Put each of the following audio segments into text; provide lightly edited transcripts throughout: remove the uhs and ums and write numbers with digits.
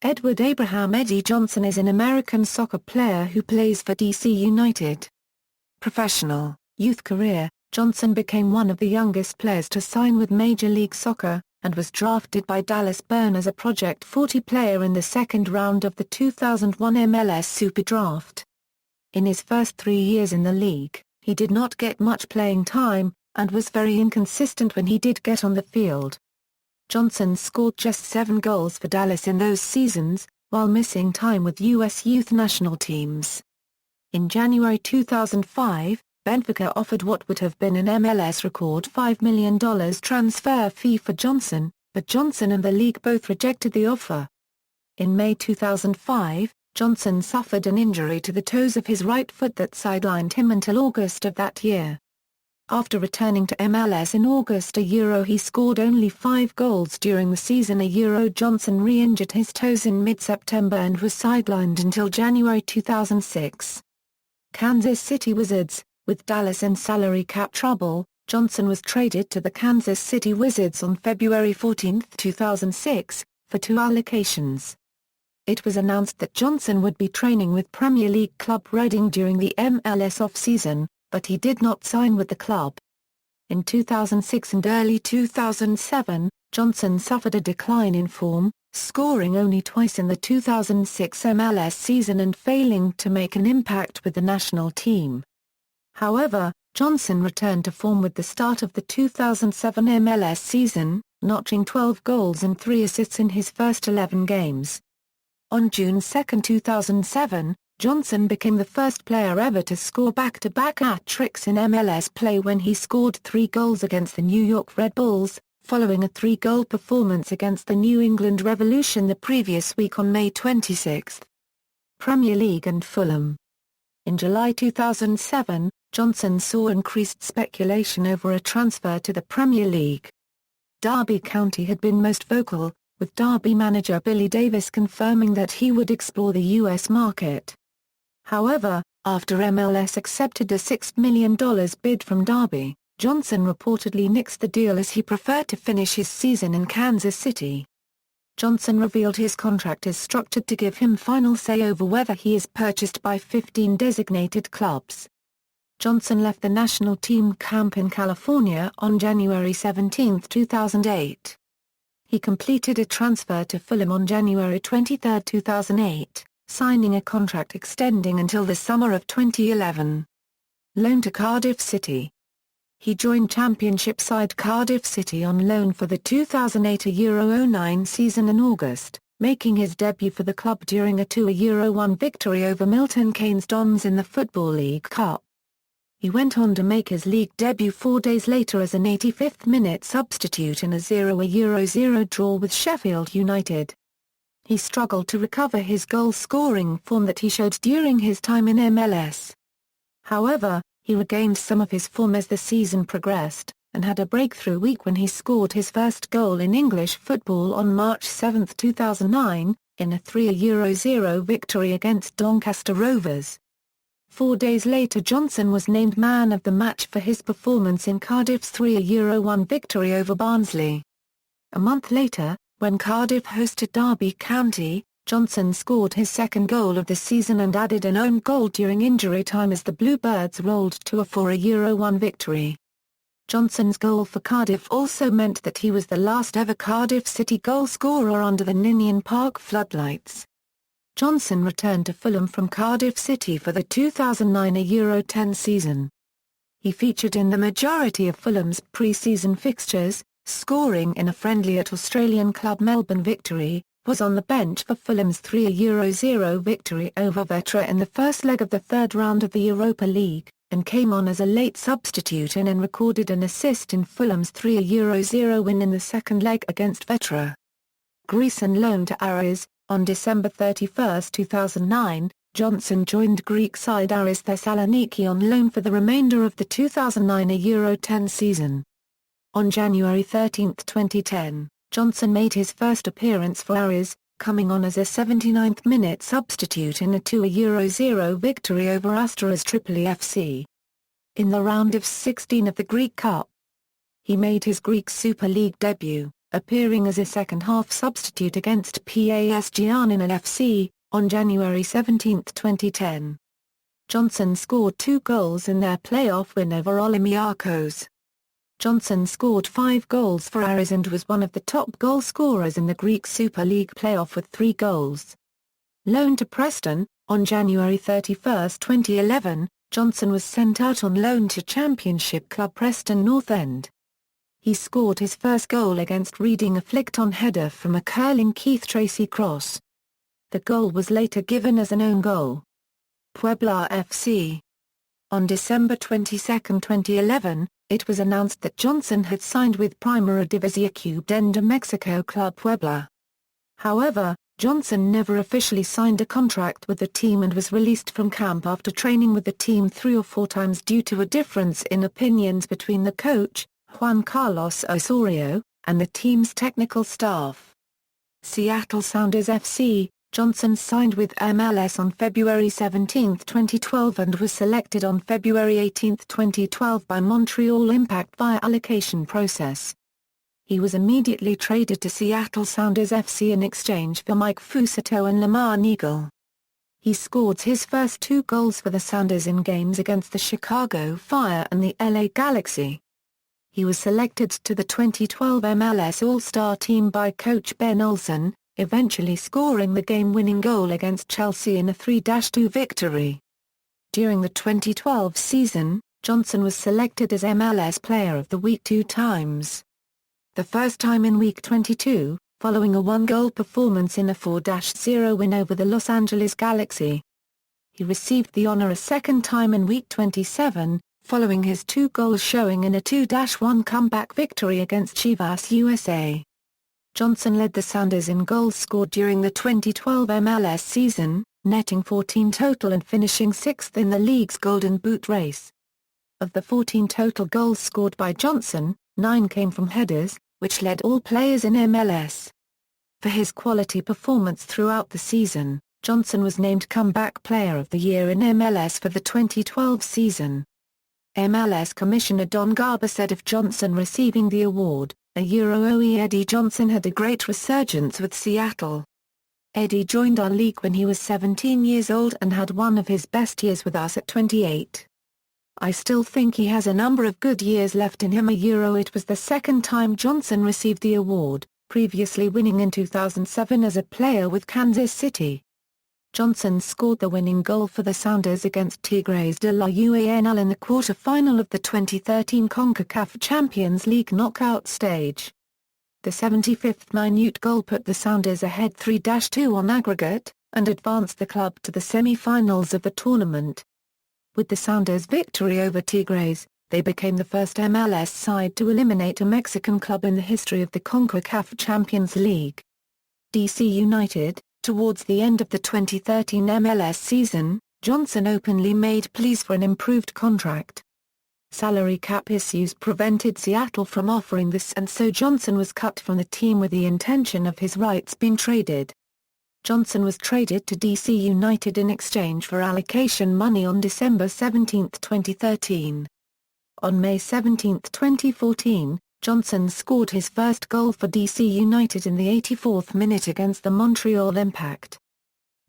Edward Abraham Eddie Johnson is an American soccer player who plays for DC United. Professional, youth career: Johnson became one of the youngest players to sign with Major League Soccer, and was drafted by Dallas Burn as a Project 40 player in the second round of the 2001 MLS Super Draft. In his first 3 years in the league, he did not get much playing time, and was very inconsistent when he did get on the field. Johnson scored just 7 goals for Dallas in those seasons, while missing time with U.S. youth national teams. In January 2005, Benfica offered what would have been an MLS record $5 million transfer fee for Johnson, but Johnson and the league both rejected the offer. In May 2005, Johnson suffered an injury to the toes of his right foot that sidelined him until August of that year. After returning to MLS in August he scored only 5 goals during the season. Johnson re-injured his toes in mid-September and was sidelined until January 2006. Kansas City Wizards: with Dallas in salary cap trouble, Johnson was traded to the Kansas City Wizards on February 14, 2006, for 2 allocations. It was announced that Johnson would be training with Premier League club Reading during the MLS off-season, but he did not sign with the club. In 2006 and early 2007, Johnson suffered a decline in form, scoring only twice in the 2006 MLS season and failing to make an impact with the national team. However, Johnson returned to form with the start of the 2007 MLS season, notching 12 goals and 3 assists in his first 11 games. On June 2, 2007, Johnson became the first player ever to score back-to-back hat-tricks in MLS play when he scored 3 goals against the New York Red Bulls, following a 3-goal performance against the New England Revolution the previous week on May 26. Premier League and Fulham. In July 2007, Johnson saw increased speculation over a transfer to the Premier League. Derby County had been most vocal, with Derby manager Billy Davis confirming that he would explore the U.S. market. However, after MLS accepted a $6 million bid from Derby, Johnson reportedly nixed the deal as he preferred to finish his season in Kansas City. Johnson revealed his contract is structured to give him final say over whether he is purchased by 15 designated clubs. Johnson left the national team camp in California on January 17, 2008. He completed a transfer to Fulham on January 23, 2008. Signing a contract extending until the summer of 2011. Loan to Cardiff City. He joined Championship side Cardiff City on loan for the 2008-09 season in August, making his debut for the club during a 2-1 victory over Milton Keynes Dons in the Football League Cup. He went on to make his league debut 4 days later as an 85th-minute substitute in a 0-0 draw with Sheffield United. He struggled to recover his goal-scoring form that he showed during his time in MLS. However, he regained some of his form as the season progressed, and had a breakthrough week when he scored his first goal in English football on March 7, 2009, in a 3-0 victory against Doncaster Rovers. 4 days later Johnson was named man of the match for his performance in Cardiff's 3-1 victory over Barnsley. A month later, when Cardiff hosted Derby County, Johnson scored his second goal of the season and added an own goal during injury time as the Bluebirds rolled to a 4-1 victory. Johnson's goal for Cardiff also meant that he was the last ever Cardiff City goal scorer under the Ninian Park floodlights. Johnson returned to Fulham from Cardiff City for the 2009 Euro-10 season. He featured in the majority of Fulham's pre-season fixtures, scoring in a friendly at Australian club Melbourne victory, was on the bench for Fulham's 3-0 victory over Vetra in the first leg of the third round of the Europa League, and came on as a late substitute and recorded an assist in Fulham's 3-0 win in the second leg against Vetra. Greece and loan to Aris. On December 31, 2009, Johnson joined Greek side Aris Thessaloniki on loan for the remainder of the 2009 Euro-10 season. On January 13, 2010, Johnson made his first appearance for Aris, coming on as a 79th-minute substitute in a 2-0 victory over Asteras Tripoli FC. In the round of 16 of the Greek Cup, he made his Greek Super League debut, appearing as a second-half substitute against PASG FC, on January 17, 2010. Johnson scored 2 goals in their playoff win over Olympiacos. Johnson scored 5 goals for Aris and was one of the top goal scorers in the Greek Super League playoff with 3 goals. Loaned to Preston, on January 31, 2011, Johnson was sent out on loan to Championship club Preston North End. He scored his first goal against Reading, a flicked-on header from a curling Keith Tracy cross. The goal was later given as an own goal. Puebla Fc. On December 22, 2011, it was announced that Johnson had signed with Primera División de Mexico club Puebla. However, Johnson never officially signed a contract with the team and was released from camp after training with the team 3 or 4 times due to a difference in opinions between the coach, Juan Carlos Osorio, and the team's technical staff. Seattle Sounders FC. Johnson signed with MLS on February 17, 2012 and was selected on February 18, 2012 by Montreal Impact via allocation process. He was immediately traded to Seattle Sounders FC in exchange for Mike Fucito and Lamar Neagle. He scored his first 2 goals for the Sounders in games against the Chicago Fire and the LA Galaxy. He was selected to the 2012 MLS All-Star team by coach Ben Olsen, eventually scoring the game-winning goal against Chelsea in a 3-2 victory. During the 2012 season, Johnson was selected as MLS Player of the Week 2 times. The first time in Week 22, following a 1-goal performance in a 4-0 win over the Los Angeles Galaxy. He received the honor a second time in Week 27, following his 2 goals showing in a 2-1 comeback victory against Chivas USA. Johnson led the Sounders in goals scored during the 2012 MLS season, netting 14 total and finishing 6th in the league's Golden Boot race. Of the 14 total goals scored by Johnson, 9 came from headers, which led all players in MLS. For his quality performance throughout the season, Johnson was named Comeback Player of the Year in MLS for the 2012 season. MLS Commissioner Don Garber said of Johnson receiving the award, Eddie Johnson had a great resurgence with Seattle. Eddie joined our league when he was 17 years old and had one of his best years with us at 28. I still think he has a number of good years left in him. It was the second time Johnson received the award, previously winning in 2007 as a player with Kansas City. Johnson scored the winning goal for the Sounders against Tigres de la UANL in the quarter-final of the 2013 CONCACAF Champions League knockout stage. The 75th minute goal put the Sounders ahead 3-2 on aggregate, and advanced the club to the semi-finals of the tournament. With the Sounders' victory over Tigres, they became the first MLS side to eliminate a Mexican club in the history of the CONCACAF Champions League. DC United. Towards the end of the 2013 MLS season, Johnson openly made pleas for an improved contract. Salary cap issues prevented Seattle from offering this, and so Johnson was cut from the team with the intention of his rights being traded. Johnson was traded to DC United in exchange for allocation money on December 17, 2013. On May 17, 2014, Johnson scored his first goal for DC United in the 84th minute against the Montreal Impact.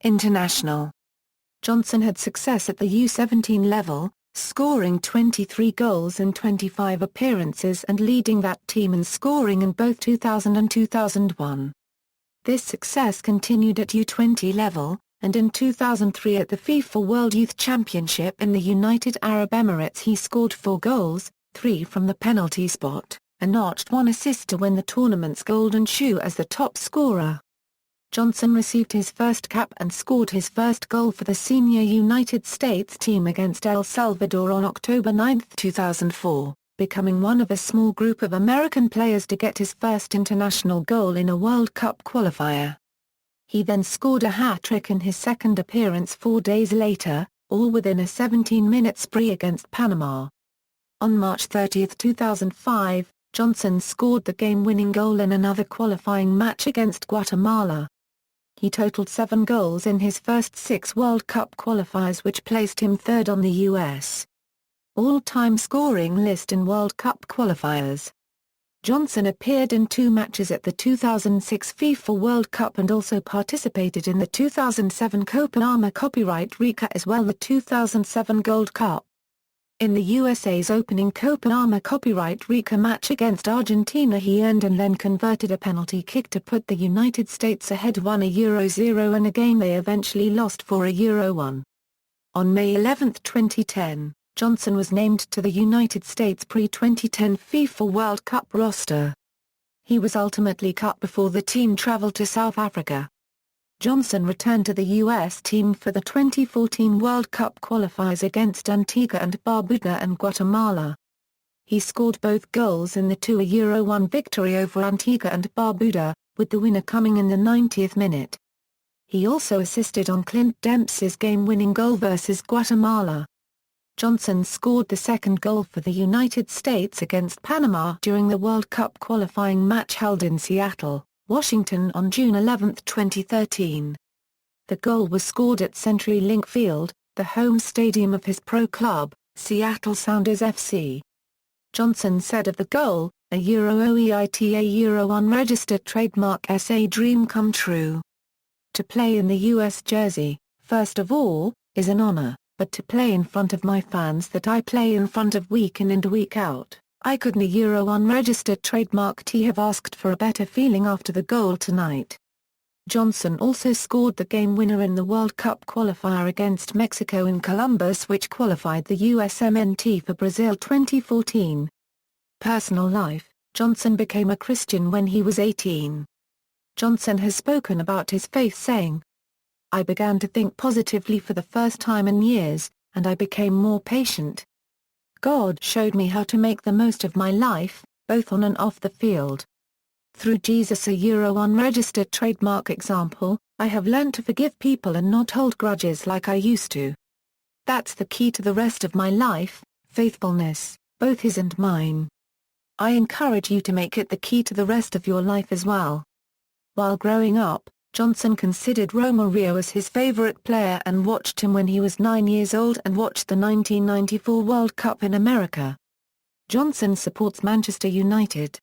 International. Johnson had success at the U17 level, scoring 23 goals in 25 appearances and leading that team in scoring in both 2000 and 2001. This success continued at U20 level, and in 2003 at the FIFA World Youth Championship in the United Arab Emirates he scored 4 goals, 3 from the penalty spot, and notched 1 assist to win the tournament's Golden Shoe as the top scorer. Johnson received his first cap and scored his first goal for the senior United States team against El Salvador on October 9, 2004, becoming one of a small group of American players to get his first international goal in a World Cup qualifier. He then scored a hat-trick in his second appearance 4 days later, all within a 17-minute spree against Panama. On March 30, 2005, Johnson scored the game-winning goal in another qualifying match against Guatemala. He totaled 7 goals in his first 6 World Cup qualifiers, which placed him third on the U.S. all-time scoring list in World Cup qualifiers. Johnson appeared in 2 matches at the 2006 FIFA World Cup and also participated in the 2007 Copa Arma Copyright Rica as well the 2007 Gold Cup. In the USA's opening Copa Arma Copyright Rica match against Argentina he earned and then converted a penalty kick to put the United States ahead 1-0 in a game they eventually lost 4-1. On May 11, 2010, Johnson was named to the United States pre-2010 FIFA World Cup roster. He was ultimately cut before the team traveled to South Africa. Johnson returned to the U.S. team for the 2014 World Cup qualifiers against Antigua and Barbuda and Guatemala. He scored both goals in the 2-1 victory over Antigua and Barbuda, with the winner coming in the 90th minute. He also assisted on Clint Dempsey's game-winning goal versus Guatemala. Johnson scored the second goal for the United States against Panama during the World Cup qualifying match held in Seattle, Washington on June 11, 2013. The goal was scored at CenturyLink Field, the home stadium of his pro club, Seattle Sounders FC. Johnson said of the goal, a Euro unregistered trademark SA dream come true. To play in the US jersey, first of all, is an honor, but to play in front of my fans that I play in front of week in and week out, I couldn't Euro unregistered trademark T have asked for a better feeling after the goal tonight. Johnson also scored the game winner in the World Cup qualifier against Mexico in Columbus which qualified the USMNT for Brazil 2014. Personal life: Johnson became a Christian when he was 18. Johnson has spoken about his faith saying, "I began to think positively for the first time in years, and I became more patient. God showed me how to make the most of my life, both on and off the field. Through Jesus a Euro unregistered trademark example, I have learned to forgive people and not hold grudges like I used to. That's the key to the rest of my life, faithfulness, both his and mine. I encourage you to make it the key to the rest of your life as well." While growing up, Johnson considered Romario as his favorite player and watched him when he was 9 years old and watched the 1994 World Cup in America. Johnson supports Manchester United.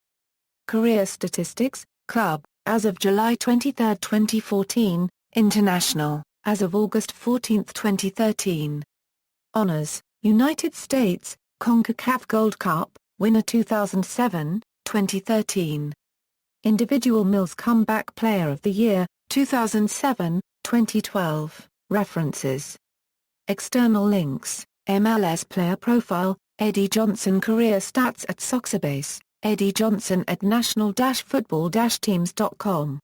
Career statistics: Club, as of July 23, 2014, International, as of August 14, 2013. Honors: United States, CONCACAF Gold Cup, winner 2007, 2013. Individual Mills Comeback Player of the Year, 2007, 2012. References. External links: MLS Player Profile, Eddie Johnson Career Stats at Soxerbase, Eddie Johnson at national-football-teams.com.